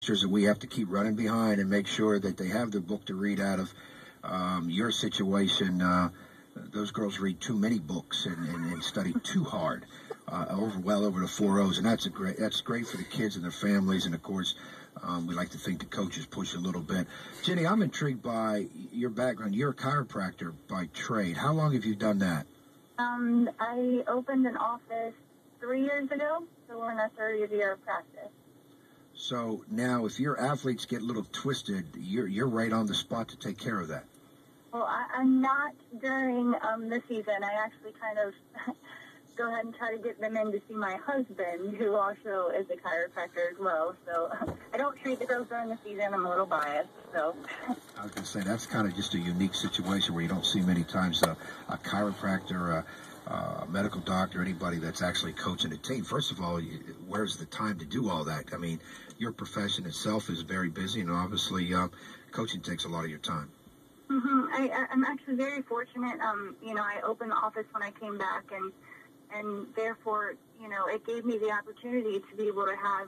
youngsters that we have to keep running behind and make sure that they have the book to read out of your situation. Those girls read too many books and study too hard, well over the 4 O's, and that's great for the kids and their families. And of course, we like to think the coaches push a little bit. Jenny, I'm intrigued by your background. You're a chiropractor by trade. How long have you done that? I opened an office 3 years ago, so we're in our third year of practice. So now, if your athletes get a little twisted, you're right on the spot to take care of that. Well, I'm not during the season. I actually kind of go ahead and try to get them in to see my husband, who also is a chiropractor as well. So I don't treat the girls during the season. I'm a little biased. So I was going to say, that's kind of just a unique situation where you don't see many times a chiropractor, a medical doctor, anybody that's actually coaching a team. First of all, where's the time to do all that? I mean, your profession itself is very busy, and obviously coaching takes a lot of your time. I'm actually very fortunate. I opened the office when I came back, and therefore, it gave me the opportunity to be able to have,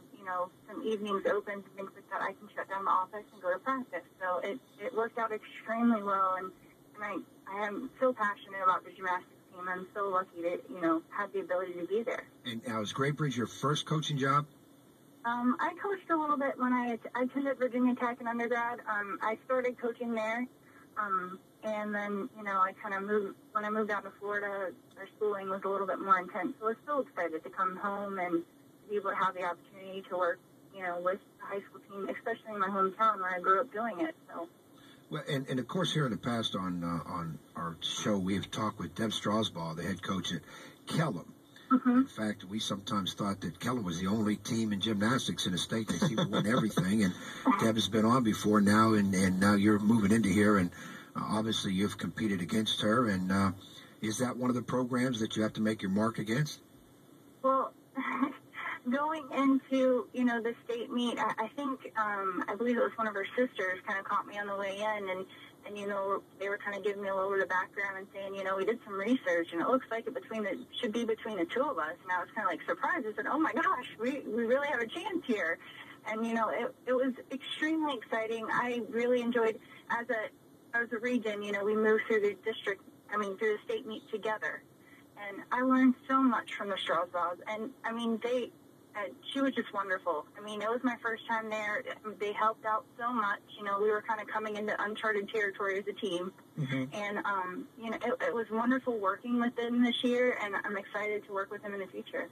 some evenings open and things like that. I can shut down the office and go to practice. So it worked out extremely well, and I am so passionate about the gymnastics team. I'm so lucky to, have the ability to be there. And now, is Great Bridge your first coaching job? I coached a little bit when I attended Virginia Tech in undergrad. I started coaching there. And then, I kind of moved, when I moved out to Florida, our schooling was a little bit more intense. So I was still excited to come home and be able to have the opportunity to work, with the high school team, especially in my hometown where I grew up doing it. So. Well, and of course, here in the past on our show, we have talked with Deb Strasbaugh, the head coach at Kellum. In fact, we sometimes thought that Kellum was the only team in gymnastics in the state. They seem to win everything. And Deb has been on before now, and now you're moving into here, and obviously you've competed against her. And is that one of the programs that you have to make your mark against? Well, going into, the state meet, I think, I believe it was one of her sisters kind of caught me on the way in, and they were kind of giving me a little bit of background and saying, we did some research, and it looks like it should be between the two of us. And I was kind of like surprised. I said, oh my gosh, we really have a chance here. And, it was extremely exciting. I really enjoyed, as a region, we moved through the through the state meet together. And I learned so much from the Strasbaughs. And, she was just wonderful. It was my first time there. They helped out so much. We were kind of coming into uncharted territory as a team. And, it was wonderful working with them this year, and I'm excited to work with them in the future.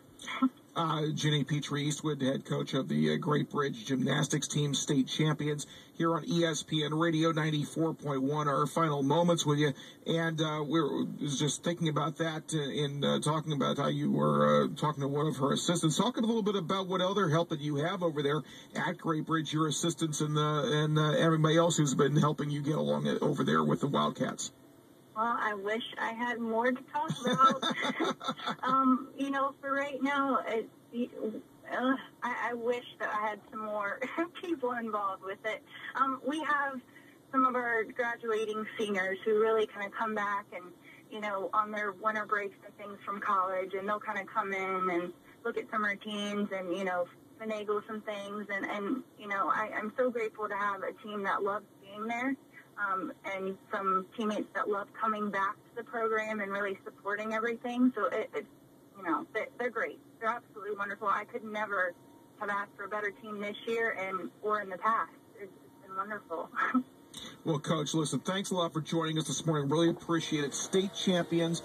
Jenny Petree Eastwood, head coach of the Great Bridge Gymnastics team, state champions, here on ESPN Radio 94.1. Our final moments with you, and we're just thinking about that in talking about how you were talking to one of her assistants. Talking a little bit about what other help that you have over there at Great Bridge, your assistants and everybody else who's been helping you get along over there with the Wildcats. Well, I wish I had more to talk about. For right now, I wish that I had some more people involved with it. We have some of our graduating seniors who really kind of come back and, on their winter breaks and things from college, and they'll kind of come in and look at some routines and, finagle some things. And I'm so grateful to have a team that loves being there. And some teammates that love coming back to the program and really supporting everything. So they're great. They're absolutely wonderful. I could never have asked for a better team this year or in the past. It's been wonderful. Well, Coach, listen, thanks a lot for joining us this morning. Really appreciate it. State champions,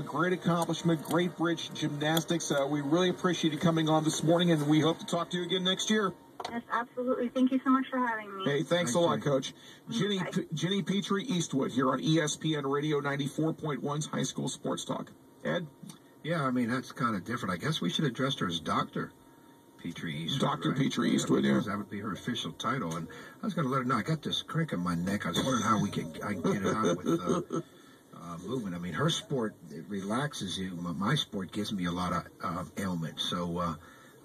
great accomplishment, Great Bridge Gymnastics. We really appreciate you coming on this morning, and we hope to talk to you again next year. Yes, absolutely. Thank you so much for having me. Hey, thanks a lot, Coach. Jenny Petree Eastwood here on ESPN Radio 94.1's High School Sports Talk. Ed? Yeah, that's kind of different. I guess we should address her as Dr. Petree Eastwood. Dr. Right? Petree Eastwood, yeah. That would be her official title. And I was going to let her know, I got this crick in my neck. I was wondering how I can get it out with movement. Her sport, it relaxes you. My sport gives me a lot of ailments. So,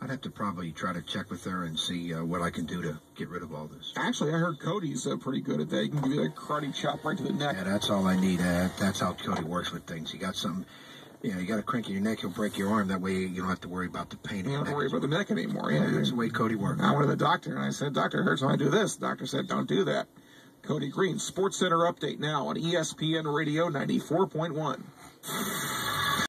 I'd have to probably try to check with her and see what I can do to get rid of all this. Actually, I heard Cody's pretty good at that. He can give you a karate chop right to the neck. Yeah, that's all I need. That's how Cody works with things. You got something Yeah, you got a crank in your neck, you'll break your arm. That way you don't have to worry about the pain. You don't have to worry about the neck anymore. Yeah, that's the way Cody works. I went to the doctor, and I said, Doctor, it hurts when I do this. The doctor said, don't do that. Cody Green, Sports Center update now on ESPN Radio 94.1.